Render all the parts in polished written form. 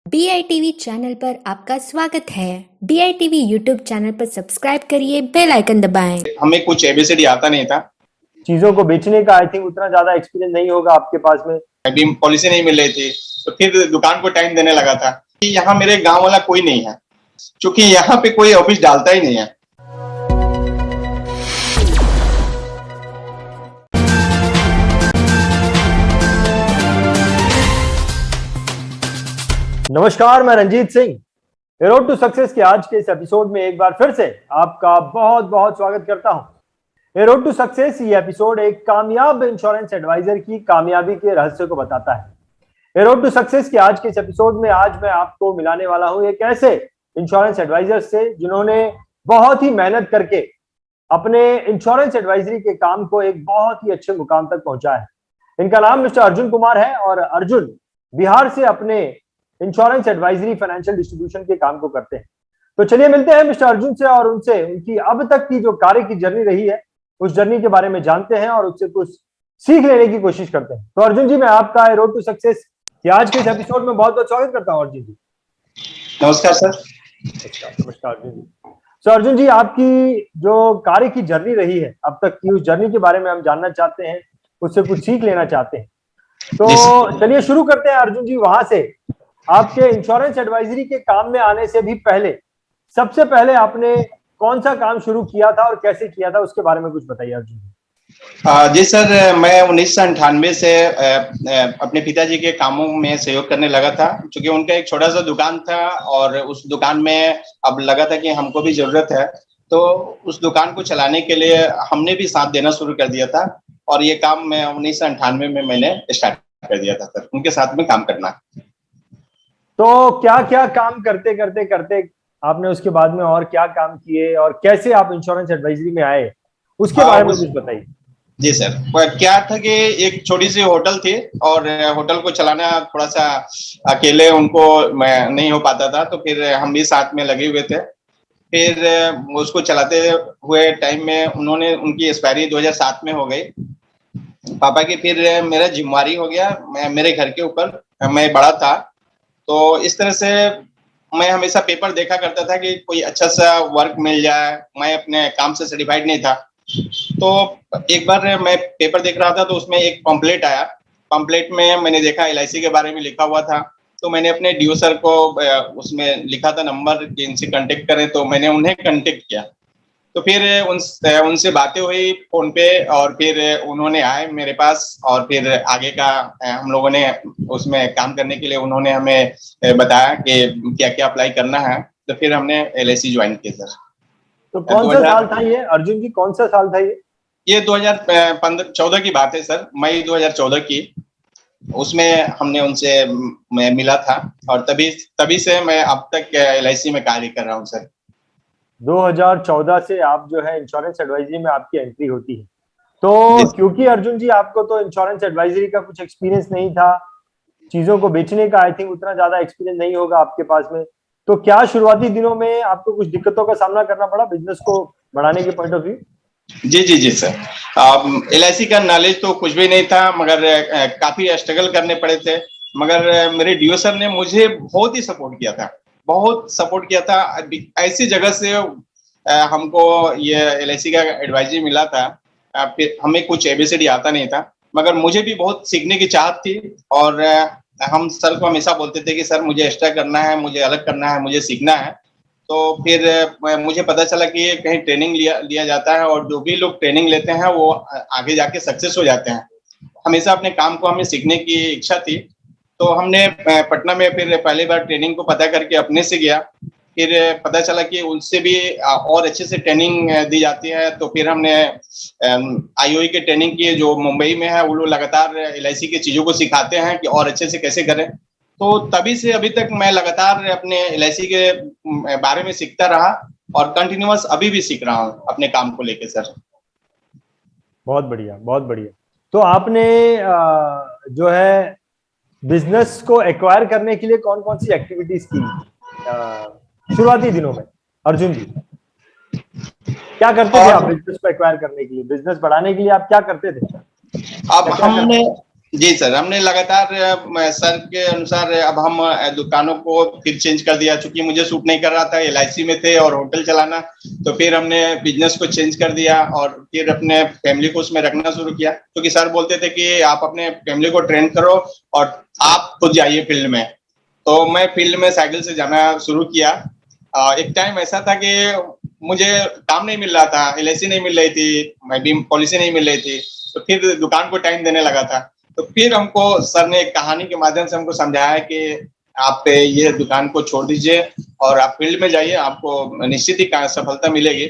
BITV channel पर आपका स्वागत है। BITV यूट्यूब चैनल पर सब्सक्राइब करिए, बेल आइकन दबाएं। हमें कुछ एबीसीडी आता नहीं था। चीजों को बेचने का आई थिंक उतना ज्यादा एक्सपीरियंस नहीं होगा आपके पास में। अभी पॉलिसी नहीं मिल रही थी, तो फिर दुकान को टाइम देने लगा था कि यहाँ मेरे गांव वाला कोई नहीं है, क्योंकि यहाँ पे कोई ऑफिस डालता ही नहीं है। नमस्कार, मैं Ranjit Singh road to success के आज के इस एपिसोड में एक बार फिर से आपका बहुत बहुत स्वागत करता हूं। रोड टू सक्सेस ये एपिसोड एक कामयाब इंश्योरेंस एडवाइजर की कामयाबी के रहस्य को बताता है। रोड टू सक्सेस के आज के इस एपिसोड में आज मैं आपको मिलाने वाला हूं एक ऐसे इंश्योरेंस एडवाइजर से जिन्होंने बहुत ही मेहनत करके अपने इंश्योरेंस एडवाइजरी के काम को एक बहुत ही अच्छे मुकाम तक पहुंचाया है। इनका नाम मिस्टर अर्जुन कुमार है और अर्जुन बिहार से अपने इंश्योरेंस एडवाइजरी फाइनेंशियल डिस्ट्रीब्यूशन के काम को करते हैं। तो चलिए मिलते हैं मिस्टर अर्जुन से और उनसे उनकी अब तक की जो कार्य की जर्नी रही है उस जर्नी के बारे में जानते हैं और उससे कुछ सीख लेने की कोशिश करते हैं। तो अर्जुन जी, मैं आपका रोड टू सक्सेस के आज के इस एपिसोड में बहुत बहुत स्वागत करता हूं। अर्जुन जी नमस्कार सर। नमस्कार अर्जुन जी। तो अर्जुन जी, आपकी जो कार्य की जर्नी रही है अब तक की, उस जर्नी के बारे में हम जानना चाहते हैं, उससे कुछ सीख लेना चाहते हैं। तो चलिए शुरू करते हैं अर्जुन जी वहां से। आपके इंश्योरेंस एडवाइजरी के काम में आने से भी पहले सबसे पहले आपने कौन सा काम शुरू किया था और कैसे किया था, उसके बारे में कुछ बताइए अर्जुन जी। जी सर, मैं 1998 से अपने पिताजी के कामों में सहयोग करने लगा था, क्योंकि उनका एक छोटा सा दुकान था और उस दुकान में अब लगा था कि हमको भी जरूरत है, तो उस दुकान को चलाने के लिए हमने भी साथ देना शुरू कर दिया था। और ये काम मैं 1998 में मैंने स्टार्ट कर दिया था सर, उनके साथ में काम करना। तो क्या क्या काम करते करते करते आपने उसके बाद में और क्या काम किए और कैसे आप इंश्योरेंस एडवाइजरी में आए, उसके बारे में कुछ बताइए। जी सर, क्या था कि एक छोटी सी होटल थी और होटल को चलाना थोड़ा सा अकेले उनको नहीं हो पाता था, तो फिर हम भी साथ में लगे हुए थे। फिर उसको चलाते हुए टाइम में उन्होंने उनकी एक्सपायरी 2007 में हो गई पापा की। फिर मेरा जिम्मेवारी हो गया मेरे घर के ऊपर, मैं बड़ा था, तो इस तरह से मैं हमेशा पेपर देखा करता था कि कोई अच्छा सा वर्क मिल जाए। मैं अपने काम से सर्टिफाइड नहीं था, तो एक बार मैं पेपर देख रहा था तो उसमें एक पम्पलेट आया। पम्पलेट में मैंने देखा LIC के बारे में लिखा हुआ था, तो मैंने अपने DO सर को उसमें लिखा था नंबर कि इनसे कांटेक्ट करें, तो मैंने उन्हें कांटेक्ट किया। तो फिर उनसे बातें हुई फोन पे और फिर उन्होंने आए मेरे पास और फिर आगे का हम लोगों ने उसमें काम करने के लिए उन्होंने हमें बताया कि क्या क्या अप्लाई करना है। तो फिर हमने LIC ज्वाइन किया सर। तो कौन सा साल था ये अर्जुन जी, कौन सा साल था ये 2014 की बात है सर, मई 2014 की। उसमें हमने उनसे मिला था और तभी से मैं अब तक LIC में कार्य कर रहा हूँ सर। 2014 से आप जो है इंश्योरेंस एडवाइजरी में आपकी एंट्री होती है। तो क्योंकि अर्जुन जी आपको तो इंश्योरेंस एडवाइजरी का कुछ एक्सपीरियंस नहीं था, चीजों को बेचने का आई थिंक उतना ज्यादा एक्सपीरियंस नहीं होगा आपके पास में, तो क्या शुरुआती दिनों में आपको कुछ दिक्कतों का सामना करना पड़ा बिजनेस को बढ़ाने के पॉइंट ऑफ व्यू? जी सर, LIC का नॉलेज तो कुछ भी नहीं था, मगर काफी स्ट्रगल करने पड़े थे। मगर मेरे DO सर ने मुझे बहुत ही सपोर्ट किया था, बहुत सपोर्ट किया था। ऐसी जगह से हमको ये LIC का एडवाइजरी मिला था। फिर हमें कुछ ABCD आता नहीं था, मगर मुझे भी बहुत सीखने की चाहत थी और हम सर को हमेशा बोलते थे कि सर मुझे एक्स्ट्रा करना है, मुझे अलग करना है, मुझे सीखना है। तो फिर मुझे पता चला कि कहीं ट्रेनिंग लिया जाता है और जो भी लोग ट्रेनिंग लेते हैं वो आगे जाके सक्सेस हो जाते हैं। हमेशा अपने काम को हमें सीखने की इच्छा थी, तो हमने पटना में फिर पहली बार ट्रेनिंग को पता करके अपने से गया। फिर पता चला कि उनसे भी और अच्छे से ट्रेनिंग दी जाती है, तो फिर हमने IOE की ट्रेनिंग की जो मुंबई में है। वो लोग लगातार LIC की चीज़ों को सिखाते हैं कि और अच्छे से कैसे करें। तो तभी से अभी तक मैं लगातार अपने LIC के बारे में सीखता रहा और कंटिन्यूअस अभी भी सीख रहा हूँ अपने काम को लेके सर। बहुत बढ़िया, बहुत बढ़िया। तो आपने जो है बिजनेस को एक्वायर करने के लिए कौन कौन सी एक्टिविटीज की शुरुआती दिनों में अर्जुन जी? क्या करते थे आप बिजनेस को एक्वायर करने के लिए, बिजनेस बढ़ाने के लिए आप क्या करते थे? अब जी सर, हमने लगातार सर के अनुसार अब हम दुकानों को फिर चेंज कर दिया, चूंकि मुझे सूट नहीं कर रहा था, एलआईसी में थे और होटल चलाना, तो फिर हमने बिजनेस को चेंज कर दिया और फिर अपने फैमिली को उसमें रखना शुरू किया, क्योंकि सर बोलते थे कि आप अपने फैमिली को ट्रेन करो और आप खुद जाइए फील्ड में। तो मैं फील्ड में साइकिल से जाना शुरू किया। एक टाइम ऐसा था कि मुझे काम नहीं मिल रहा था, एलआईसी नहीं मिल रही थी, बीमा पॉलिसी नहीं मिल रही थी, तो फिर दुकान को टाइम देने लगा था। तो फिर हमको सर ने एक कहानी के माध्यम से हमको समझाया कि आप ये दुकान को छोड़ दीजिए और आप फील्ड में जाइए, आपको निश्चित ही सफलता मिलेगी।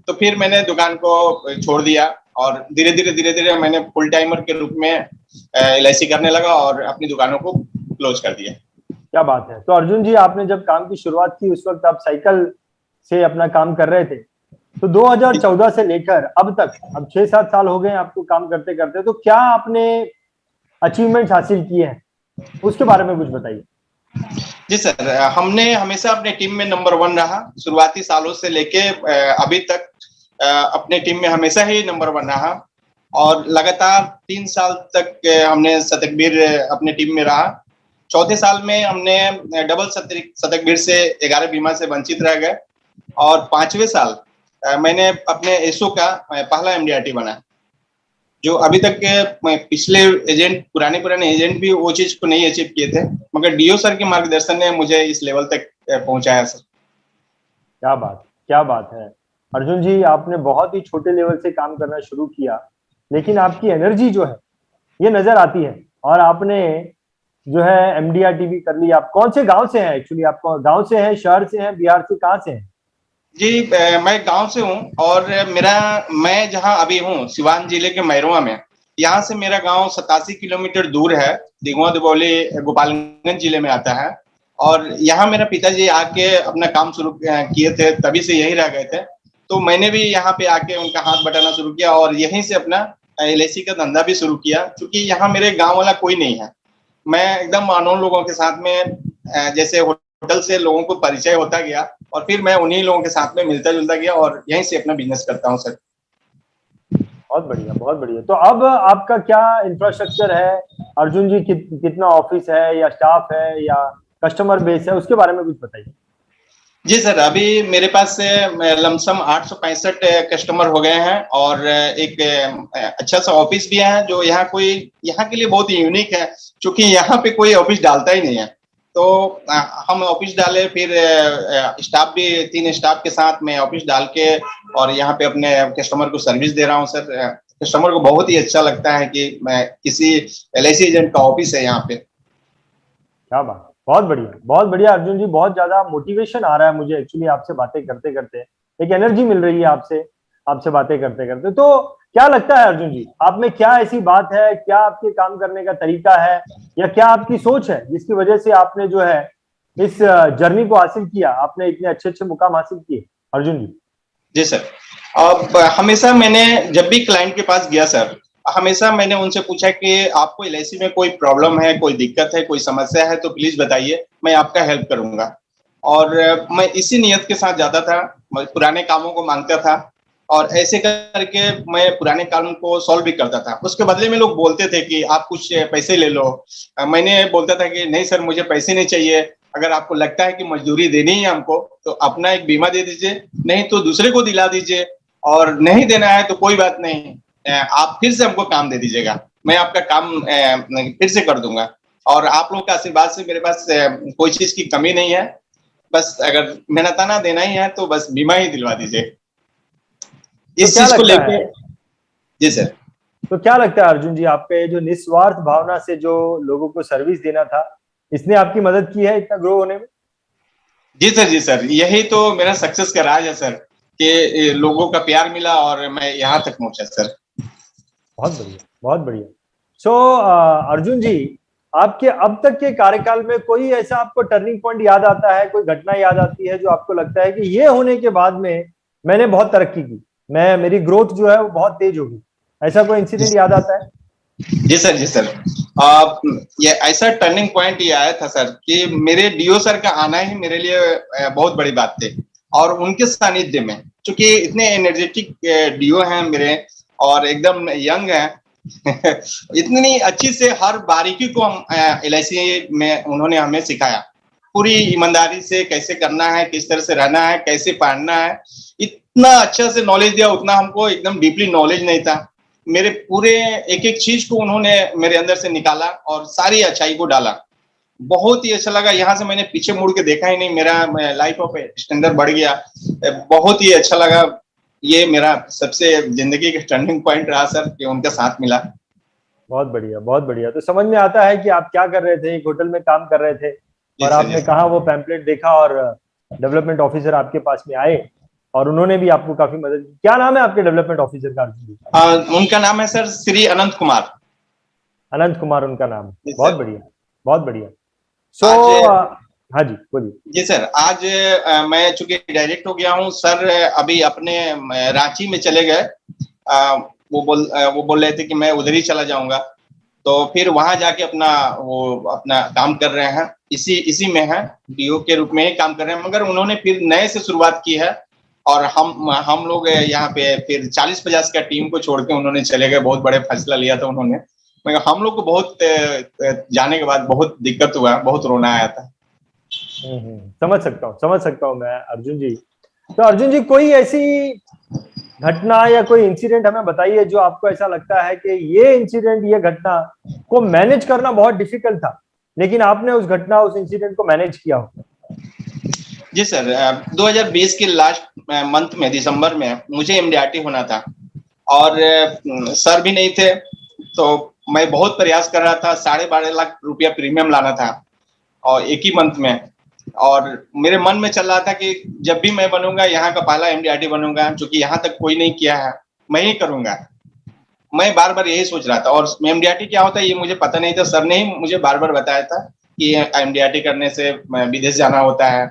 तो फिर मैंने दुकान को छोड़ दिया और धीरे धीरे मैंने फुल टाइमर के रूप में एलआईसी करने लगा और अपनी दुकानों को क्लोज कर दिया। क्या बात है। तो अर्जुन जी, आपने जब काम की शुरुआत की उस वक्त आप साइकिल से अपना काम कर रहे थे, तो 2014 से लेकर अब तक, अब 6-7 साल हो गए आपको काम करते करते, तो क्या आपने अचीवमेंट्स हासिल किए हैं, उसके बारे में कुछ बताइए। जी सर, हमने हमेशा अपने टीम में नंबर 1 रहा, शुरुआती सालों से लेके अभी तक अपने टीम में हमेशा ही नंबर 1 रहा और लगातार 3 साल तक हमने शतकवीर अपने टीम में रहा। चौथे साल में हमने डबल शतकवीर से 11 बीमा से वंचित रह गए और 5वें साल मैंने अपने एसओ का पहला एमडीआरटी बना, जो अभी तक के पिछले एजेंट, पुराने एजेंट भी वो चीज को नहीं अचीव किए थे, मगर डीओ सर के मार्गदर्शन ने मुझे इस लेवल तक पहुंचाया सर। क्या बात है अर्जुन जी, आपने बहुत ही छोटे लेवल से काम करना शुरू किया, लेकिन आपकी एनर्जी जो है ये नजर आती है और आपने जो है एमडीआरटी भी कर ली। आप कौन से गांव से हैं एक्चुअली? आप गांव से हैं, शहर से हैं, बिहार से, कहाँ से हैं? जी, मैं गांव से हूं और मैं जहां अभी हूं सिवान जिले के मैरवा में, यहाँ से मेरा गांव 87 किलोमीटर दूर है, दिगवा दिबौली गोपालगंज जिले में आता है। और यहाँ मेरा पिताजी आके अपना काम शुरू किए थे, तभी से यही रह गए थे, तो मैंने भी यहाँ पे आके उनका हाथ बटाना शुरू किया और यहीं से अपना एलआईसी का धंधा भी शुरू किया, क्योंकि यहाँ मेरे गाँव वाला कोई नहीं है। मैं एकदम अननोन लोगों के साथ में जैसे होटल से लोगों को परिचय होता गया और फिर मैं उन्हीं लोगों के साथ में मिलता जुलता गया और यहीं से अपना बिजनेस करता हूँ सर। बहुत बढ़िया, बहुत बढ़िया। तो अब आपका क्या इंफ्रास्ट्रक्चर है अर्जुन जी? कितना ऑफिस है या स्टाफ है या कस्टमर बेस है, उसके बारे में कुछ बताइए। जी सर, अभी मेरे पास से लमसम 865 कस्टमर हो गए हैं और एक अच्छा सा ऑफिस भी है, जो यहाँ के लिए बहुत ही यूनिक है, क्योंकि यहाँ पे कोई ऑफिस डालता ही नहीं है। तो हम ऑफिस डाले, फिर स्टाफ भी 3 स्टाफ के साथ में ऑफिस डाल के और यहाँ पे अपने कस्टमर को सर्विस दे रहा हूँ सर। कस्टमर को बहुत ही अच्छा लगता है कि मैं किसी एलआईसी एजेंट का ऑफिस है यहाँ पे। क्या बात, बहुत बढ़िया, बहुत बढ़िया अर्जुन जी। बहुत ज्यादा मोटिवेशन आ रहा है मुझे एक्चुअली आपसे बातें करते करते, एक एनर्जी मिल रही है आपसे बातें करते करते। तो क्या लगता है अर्जुन जी, आप में क्या ऐसी बात है, क्या आपके काम करने का तरीका है या क्या आपकी सोच है जिसकी वजह से आपने जो है इस जर्नी को हासिल किया, आपने इतने अच्छे अच्छे मुकाम हासिल किए अर्जुन जी? जी सर, अब हमेशा मैंने जब भी क्लाइंट के पास गया सर, हमेशा मैंने उनसे पूछा कि आपको एलआईसी में कोई प्रॉब्लम है, कोई दिक्कत है, कोई समस्या है तो प्लीज बताइए, मैं आपका हेल्प करूंगा। और मैं इसी नियत के साथ जाता था, मैं पुराने कामों को मांगता था और ऐसे करके मैं पुराने काम को सॉल्व भी करता था। उसके बदले में लोग बोलते थे कि आप कुछ पैसे ले लो। मैंने बोलता था कि नहीं सर, मुझे पैसे नहीं चाहिए, अगर आपको लगता है कि मजदूरी देनी है हमको तो अपना एक बीमा दे दीजिए, नहीं तो दूसरे को दिला दीजिए, और नहीं देना है तो कोई बात नहीं, आप फिर से हमको काम दे दीजिएगा, मैं आपका काम फिर से कर दूंगा। और आप लोग का आशीर्वाद से मेरे पास कोई चीज की कमी नहीं है, बस अगर मेहनताना देना ही है तो बस बीमा ही दिलवा दीजिए। इस चीज को लेके। जी सर। तो क्या लगता है अर्जुन जी, आपके जो निस्वार्थ भावना से जो लोगों को सर्विस देना था, इसने आपकी मदद की है इतना ग्रो होने में? जी सर, जी सर, यही तो मेरा सक्सेस का राज है सर, कि लोगों का प्यार मिला और मैं यहाँ तक पहुंचा सर। बहुत बढ़िया, बहुत बढ़िया। सो अर्जुन जी, आपके अब तक के कार्यकाल में कोई ऐसा आपको टर्निंग पॉइंट याद आता है, कोई घटना याद आती है जो आपको लगता है कि ये होने के बाद में मैंने बहुत तरक्की की, मेरी ग्रोथ जो है वो बहुत तेज होगी, ऐसा कोई इंसिडेंट याद आता है? जी सर, जी सर, ये ऐसा टर्निंग पॉइंट ये आया था सर कि मेरे डीओ सर का आना ही मेरे लिए बहुत बड़ी बात थी। और उनके सानिध्य में, क्योंकि इतने एनर्जेटिक डीओ हैं मेरे और एकदम यंग हैं, इतनी अच्छी से हर बारीकी को हम LIC में उन्होंने हमें सिखाया, पूरी ईमानदारी से कैसे करना है, किस तरह से रहना है, कैसे पढ़ना है, इतना अच्छा से नॉलेज दिया। उतना हमको एकदम डीपली नॉलेज नहीं था। मेरे पूरे एक एक चीज को उन्होंने मेरे अंदर से निकाला और सारी अच्छाई को डाला। बहुत ही अच्छा लगा। यहाँ से मैंने पीछे मुड़ के देखा ही नहीं, मेरा लाइफ ऑफ स्टैंडर्ड बढ़ गया। बहुत ही अच्छा लगा। ये मेरा सबसे जिंदगी का टर्निंग पॉइंट रहा सर, कि उनका साथ मिला। बहुत बढ़िया, बहुत बढ़िया। तो समझ में आता है कि आप क्या कर रहे थे, एक होटल में काम कर रहे थे और आपने कहा वो पैम्पलेट देखा और डेवलपमेंट ऑफिसर आपके पास में आए और उन्होंने भी आपको काफी मदद की। क्या नाम है आपके डेवलपमेंट ऑफिसर का? उनका नाम है सर श्री अनंत कुमार। अनंत कुमार उनका नाम है। बहुत बढ़िया, बहुत बढ़िया। हाँ जी बोलिए। जी सर, आज मैं चूंकि डायरेक्ट हो गया हूँ सर, अभी अपने रांची में चले गए। वो बोल रहे थे कि मैं उधर ही चला जाऊंगा, तो फिर वहां जाके अपना काम कर रहे हैं। इसी में है, DO के रूप में ही काम कर रहे हैं। मगर उन्होंने फिर नए से शुरुआत की है और हम लोग यहाँ पे फिर 40-50 का टीम को छोड़ के उन्होंने चले गए। बहुत बड़े फैसला लिया था उन्होंने, मगर हम लोग को बहुत जाने के बाद बहुत दिक्कत हुआ, बहुत रोना आया था। समझ सकता हूँ मैं अर्जुन जी। तो अर्जुन जी, कोई ऐसी घटना या कोई इंसिडेंट हमें बताइए जो आपको ऐसा लगता है कि ये घटना को मैनेज करना बहुत डिफिकल्ट था, लेकिन आपने उस इंसिडेंट को मैनेज किया हो। जी सर, 2020 के लास्ट मंथ में, दिसंबर में मुझे MDRT होना था और सर भी नहीं थे, तो मैं बहुत प्रयास कर रहा था। 12.5 लाख रुपया प्रीमियम लाना था और एक ही मंथ में। और मेरे मन में चल रहा था कि जब भी मैं बनूंगा यहाँ का पहला MDRT बनूंगा, जो कि यहाँ तक कोई नहीं किया है, मैं ही करूंगा। मैं बार बार यही सोच रहा था। और MDRT क्या होता है ये मुझे पता नहीं था। सर ने ही मुझे बार बार बताया था कि MDRT करने से विदेश जाना होता है।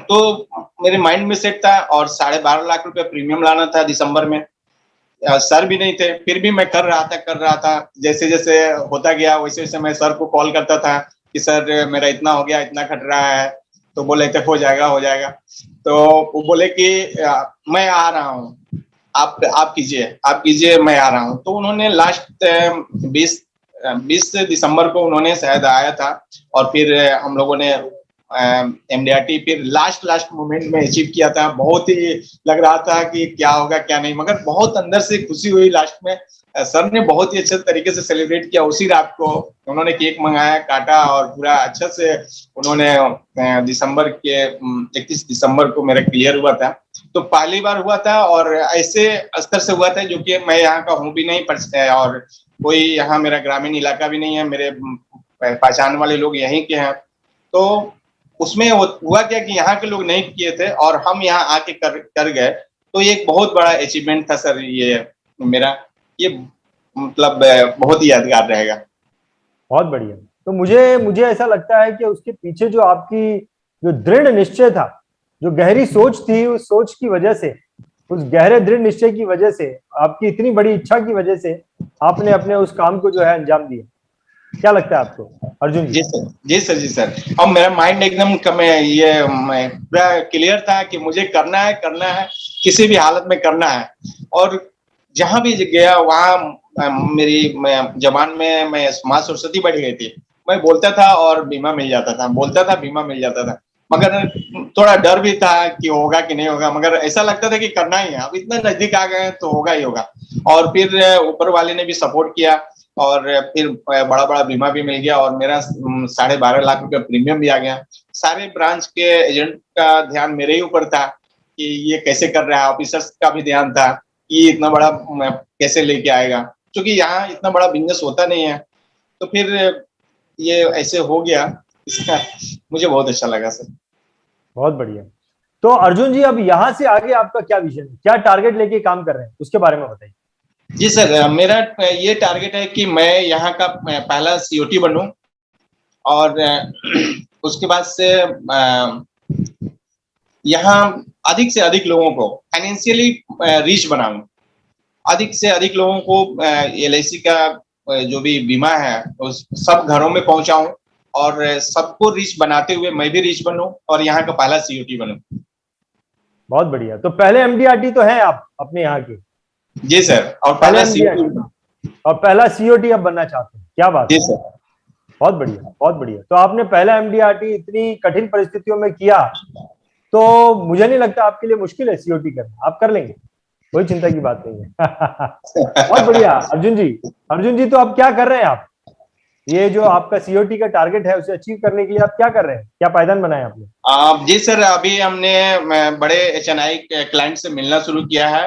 तो मेरे माइंड में सेट था और 12.5 लाख रुपया प्रीमियम लाना था दिसंबर में। सर भी नहीं थे, फिर भी मैं कर रहा था। जैसे जैसे होता गया वैसे वैसे मैं सर को कॉल करता था कि सर मेरा इतना हो गया, इतना खट रहा है। तो बोले थे हो जाएगा। तो वो बोले कि मैं आ रहा हूँ, आप कीजिए, मैं आ रहा हूँ। तो उन्होंने लास्ट 20 दिसंबर को उन्होंने शायद आया था और फिर हम लोगों ने MDRT फिर लास्ट मोमेंट में अचीव किया था। बहुत ही लग रहा था कि क्या होगा क्या नहीं, मगर बहुत अंदर से खुशी हुई लास्ट में। सर ने बहुत ही अच्छे तरीके से सेलिब्रेट किया। उसी रात को उन्होंने केक मंगाया, काटा और पूरा अच्छे से उन्होंने दिसंबर के 31 दिसंबर को मेरा क्लियर हुआ था। तो पहली बार हुआ था और ऐसे स्तर से हुआ था जो कि मैं यहाँ का हूँ भी नहीं और कोई यहाँ मेरा ग्रामीण इलाका भी नहीं है, मेरे पहचान वाले लोग यहीं के हैं। तो उसमें हुआ क्या कि यहाँ के लोग नहीं किए थे और हम यहाँ आके कर गए। तो ये एक बहुत बड़ा अचीवमेंट था सर, ये मेरा, ये मतलब बहुत ही यादगार रहेगा। बहुत बढ़िया। तो मुझे ऐसा लगता है कि उसके पीछे जो आपकी जो दृढ़ निश्चय था, जो गहरी सोच थी, उस सोच की वजह से, उस गहरे दृढ़ निश्चय की वजह से, आपकी इतनी बड़ी इच्छा की वजह से आपने अपने उस काम को जो है अंजाम दिया। क्या लगता है आपको अर्जुन जी? जी सर। और मेरा माइंड एकदम पूरा क्लियर था कि मुझे करना है, किसी भी हालत में करना है। और जहां भी गया वहां मेरी जबान में मैं माँ सरस्वती बढ़ गई थी। मैं बोलता था और बीमा मिल जाता था, मगर थोड़ा डर भी था कि होगा कि नहीं होगा, मगर ऐसा लगता था कि करना ही है। अब इतना नजदीक आ गए तो होगा ही होगा। और फिर ऊपर वाले ने भी सपोर्ट किया और फिर बड़ा बीमा भी मिल गया और मेरा 12.5 लाख रुपया प्रीमियम भी आ गया। सारे ब्रांच के एजेंट का ध्यान मेरे ही ऊपर था कि ये कैसे कर रहा है। ऑफिसर्स का भी ध्यान था कि इतना बड़ा कैसे लेके आएगा, क्योंकि यहाँ इतना बड़ा बिजनेस होता नहीं है। तो फिर ये ऐसे हो गया, इसका मुझे बहुत अच्छा लगा सर। बहुत बढ़िया। तो अर्जुन जी, अब यहाँ से आगे आपका क्या विजन है, क्या टारगेट लेके काम कर रहे हैं, उसके बारे में बताइए। जी सर, मेरा ये टारगेट है कि मैं यहाँ का पहला COT बनूं और उसके बाद से यहाँ अधिक से अधिक लोगों को फाइनेंशियली रीच बनाऊं, अधिक से अधिक लोगों को LIC का जो भी बीमा है उस सब घरों में पहुंचाऊं और सबको रीच बनाते हुए मैं भी रीच बनूं और यहाँ का पहला COT बनूं। बहुत बढ़िया। तो पहले MDRT तो है आप अपने यहाँ के? जी सर, और पहला COT। और पहला सीओटी अब बनना चाहते हैं, क्या बात जी है, सर। बहुत बढ़िया बहुत बढ़िया। तो आपने पहला एमडीआरटी इतनी कठिन परिस्थितियों में किया, तो मुझे नहीं लगता आपके लिए मुश्किल है सीओटी करना, आप कर लेंगे, कोई चिंता की बात नहीं है। बहुत बढ़िया अर्जुन जी। अर्जुन जी, तो आप क्या कर रहे हैं? आप ये जो आपका सीओटी का टारगेट है उसे अचीव करने के लिए आप क्या कर रहे हैं, क्या पायदान बनाए आपने? जी सर, अभी हमने बड़े एचएनआई क्लाइंट से मिलना शुरू किया है,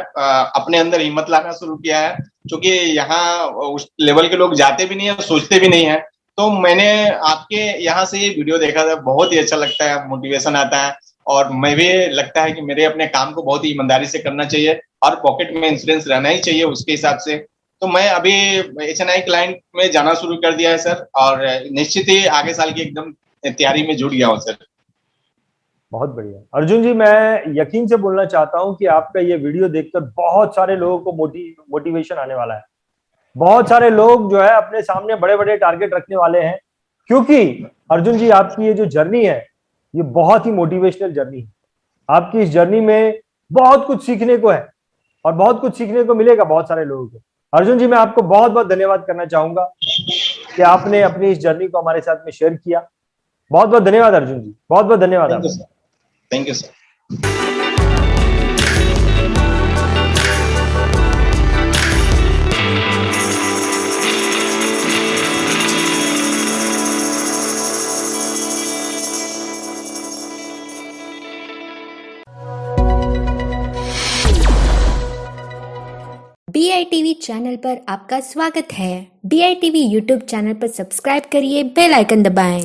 अपने अंदर हिम्मत लाना शुरू किया है, क्योंकि यहाँ उस लेवल के लोग जाते भी नहीं है, सोचते भी नहीं है। तो मैंने आपके यहाँ से ये वीडियो देखा था, बहुत ही अच्छा लगता है, मोटिवेशन आता है, और मैं भी लगता है कि मेरे अपने काम को बहुत ही ईमानदारी से करना चाहिए और पॉकेट में इंश्योरेंस रहना ही चाहिए उसके हिसाब से। तो मैं अभी एचएनआई क्लाइंट में जाना शुरू कर दिया है सर, और निश्चित ही आगे साल की एकदम तैयारी में जुट गया हूँ सर। बहुत बढ़िया अर्जुन जी, मैं यकीन से बोलना चाहता हूं कि आपका ये वीडियो देखकर बहुत सारे लोगों को मोटिवेशन आने वाला है। बहुत सारे लोग जो है अपने सामने बड़े बड़े टारगेट रखने वाले हैं, क्योंकि अर्जुन जी आपकी ये जो जर्नी है ये बहुत ही मोटिवेशनल जर्नी है। आपकी इस जर्नी में बहुत कुछ सीखने को है और बहुत कुछ सीखने को मिलेगा बहुत सारे लोगों को। अर्जुन जी, मैं आपको बहुत बहुत धन्यवाद करना चाहूंगा कि आपने अपनी इस जर्नी को हमारे साथ में शेयर किया। बहुत बहुत धन्यवाद अर्जुन जी, बहुत बहुत धन्यवाद आपका। Thank you sir. BITV channel पर आपका स्वागत है। BITV यूट्यूब चैनल पर सब्सक्राइब करिए, बेल आइकन दबाएं।